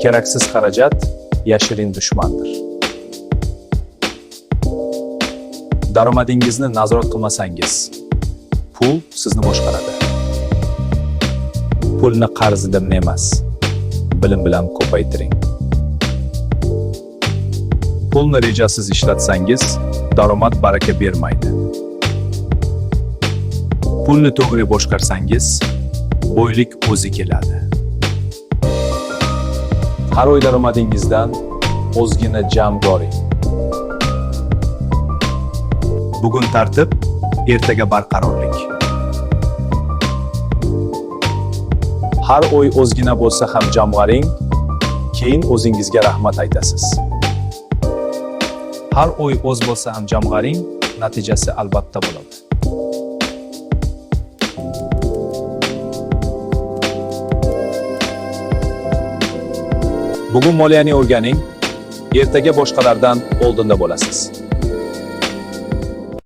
Keraksiz xarajat yashirin dushmandir. Daromadingizni nazorat qilmasangiz, pul sizni boshqaradi. Pulni qarzidan emas, bilim bilan ko'paytiring. Pulni rejasiz ishlatsangiz, daromad baraka bermaydi. Pulni to'g'ri boshqarsangiz, boylik o'zi keladi. Har oy daromadingizdan ozgina jam ko'ring. Bugun tartib, ertaga barqarorlik. Har oy ozgina bo'lsa ham jamg'aring, keyin o'zingizga rahmat aytasiz. Har oy oz bo'lsa ham jamg'aring, natijasi albatta bo'ladi. Bugun moliyani o'rganing, ertaga boshqalardan oldinda bo'lasiz.